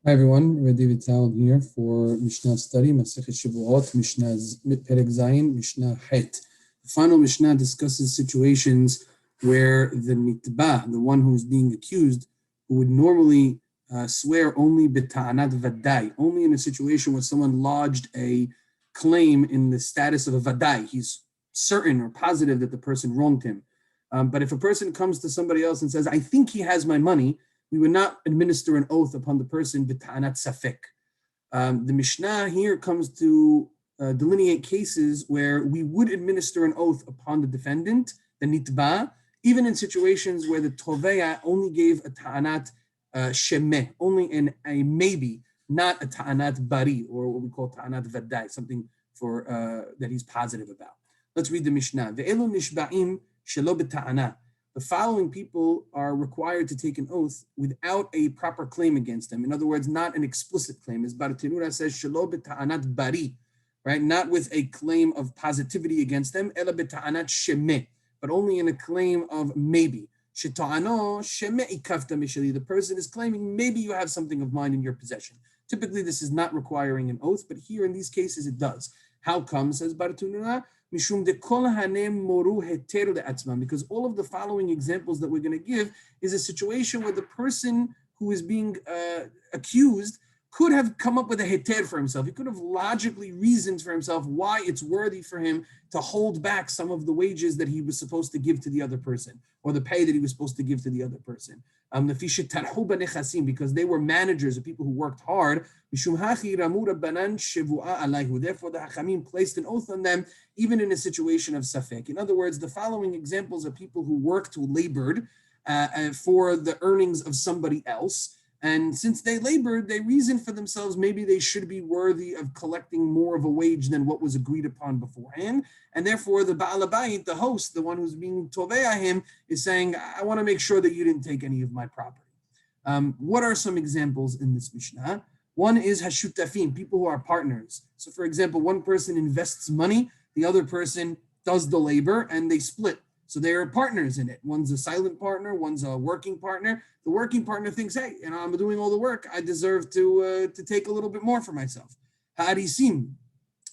Hi everyone, Rabbi David Tawil here for Mishna Study, Masechet Shevuot, Mishnah Perek Zayin, Mishnah Het. The final Mishnah discusses situations where the nitba, the one who is being accused, who would normally swear only b'ta'anat vadai, only in a situation where someone lodged a claim in the status of a vadai. He's certain or positive that the person wronged him. But if a person comes to somebody else and says, I think he has my money, we would not administer an oath upon the person b'ta'anat safek. The Mishnah here comes to delineate cases where we would administer an oath upon the defendant, the nitba, even in situations where the toveya only gave a ta'anat shemeh, only in a maybe, not a ta'anat bari, or what we call ta'anat vadai, something for that he's positive about. Let's read the Mishnah. Ve'elu nishba'im shelo b'ta'anah. The following people are required to take an oath without a proper claim against them. In other words, not an explicit claim. As Baratinura says, shelo b'ta'anat bari, right? Not with a claim of positivity against them, ela b'ta'anat shemeh, but only in a claim of maybe. Sheta'ano shemeh ikafta mishali. The person is claiming maybe you have something of mine in your possession. Typically, this is not requiring an oath, but here in these cases it does. How come, says Baratinura? Because all of the following examples that we're going to give is a situation where the person who is being accused could have come up with a heter for himself. He could have logically reasoned for himself why it's worthy for him to hold back some of the wages that he was supposed to give to the other person, or the pay that he was supposed to give to the other person. Because they were managers, the people who worked hard. Therefore, the Hachamim placed an oath on them, even in a situation of safek. In other words, the following examples are people who worked, who labored for the earnings of somebody else. And since they labored, they reasoned for themselves, maybe they should be worthy of collecting more of a wage than what was agreed upon beforehand. And therefore, the Baal Habayit, the host, the one who's being tovei him, is saying, I want to make sure that you didn't take any of my property. What are some examples in this Mishnah? One is hashutafim, people who are partners. So for example, one person invests money, the other person does the labor, and they split. So they are partners in it. One's a silent partner, one's a working partner. The working partner thinks, hey, I'm doing all the work. I deserve to take a little bit more for myself. Ha'arisim,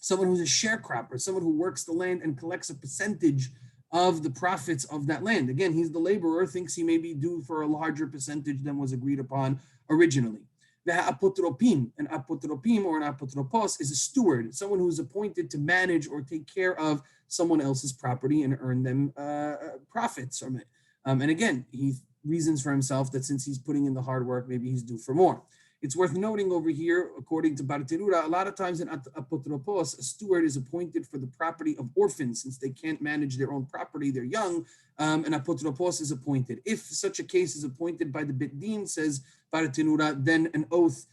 someone who's a sharecropper, someone who works the land and collects a percentage of the profits of that land. Again, he's the laborer, thinks he may be due for a larger percentage than was agreed upon originally. The apotropim, an apotropim or an apotropos is a steward, someone who is appointed to manage or take care of someone else's property and earn them profits from it. And again, he reasons for himself that since he's putting in the hard work, maybe he's due for more. It's worth noting over here, according to Barterura, a lot of times in apotropos, a steward is appointed for the property of orphans. Since they can't manage their own property, they're young, an apotropos is appointed. If such a case is appointed by the Beit Din, says Barterura, then an oath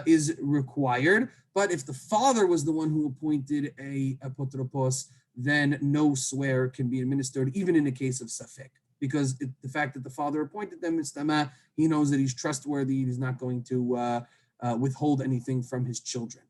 is required. But if the father was the one who appointed a apotropos, then no swear can be administered, even in a case of safek. Because the fact that the father appointed them is tama, he knows that he's trustworthy, he's not going to withhold anything from his children.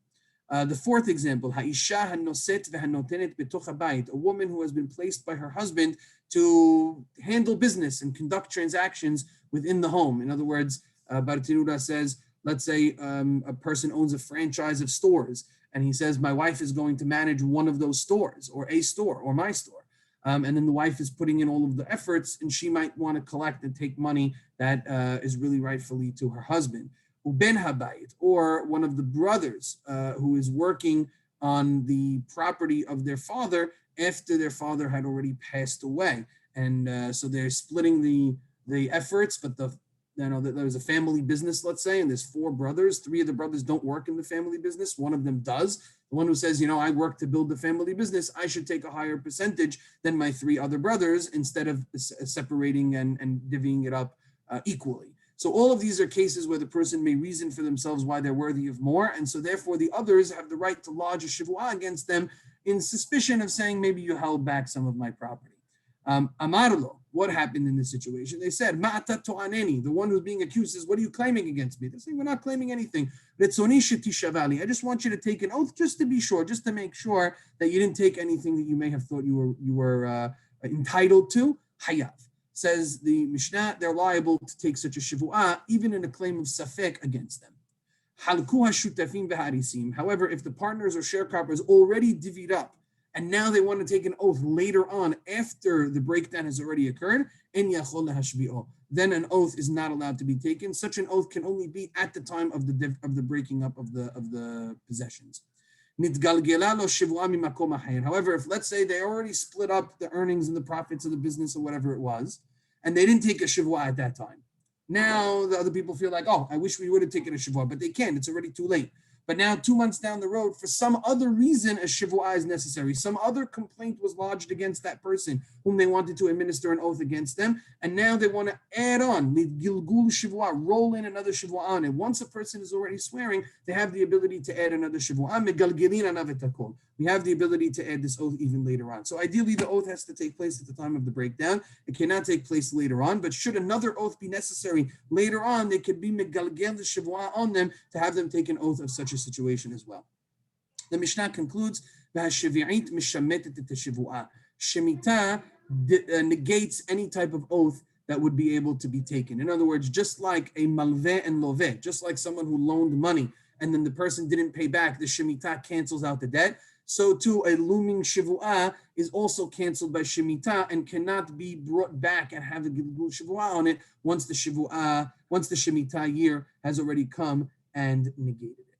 The fourth example, ha'isha hanoset v'hanotenet betoch habayit, a woman who has been placed by her husband to handle business and conduct transactions within the home. In other words, Bartirura says, let's say a person owns a franchise of stores, and he says, my wife is going to manage one of those stores, or a store, or my store. And then the wife is putting in all of the efforts, and she might want to collect and take money that is really rightfully to her husband. Uben habayit, or one of the brothers who is working on the property of their father after their father had already passed away. And so they're splitting the efforts, but there's a family business, let's say, and there's four brothers. Three of the brothers don't work in the family business. One of them does. The one who says, I work to build the family business, I should take a higher percentage than my three other brothers instead of separating and divvying it up equally. So all of these are cases where the person may reason for themselves why they're worthy of more, and so therefore the others have the right to lodge a Shevuot against them in suspicion of saying, maybe you held back some of my property. Amarlo, what happened in this situation? They said, Ma'ata to'aneni, the one who's being accused says, what are you claiming against me? They're saying, we're not claiming anything. I just want you to take an oath just to be sure, just to make sure that you didn't take anything that you may have thought you were entitled to. Hayav. Says the Mishnah, they're liable to take such a Shevuah, even in a claim of safek against them. However, if the partners or sharecroppers already divvied up and now they want to take an oath later on after the breakdown has already occurred, then an oath is not allowed to be taken. Such an oath can only be at the time of the breaking up of the possessions. However, if let's say they already split up the earnings and the profits of the business or whatever it was, and they didn't take a Shevuot at that time. Now the other people feel like, oh, I wish we would have taken a Shevuot, but they can't. It's already too late. But now 2 months down the road, for some other reason, a Shevuot is necessary. Some other complaint was lodged against that person whom they wanted to administer an oath against them. And now they want to add on, Gilgul Shevuot, roll in another Shevuot on it. Once a person is already swearing, they have the ability to add another Shevuot. We have the ability to add this oath even later on. So ideally, the oath has to take place at the time of the breakdown. It cannot take place later on. But should another oath be necessary later on, they could be megalgel the Shevuot on them to have them take an oath of such a situation as well. The Mishnah concludes, Shemitah negates any type of oath that would be able to be taken. In other words, just like a malveh and loveh, just like someone who loaned money and then the person didn't pay back, the Shemitah cancels out the debt. So too, a looming Shevuah is also canceled by Shemitah and cannot be brought back and have a Gilgul Shevuah on it once the Shemitah year has already come and negated it.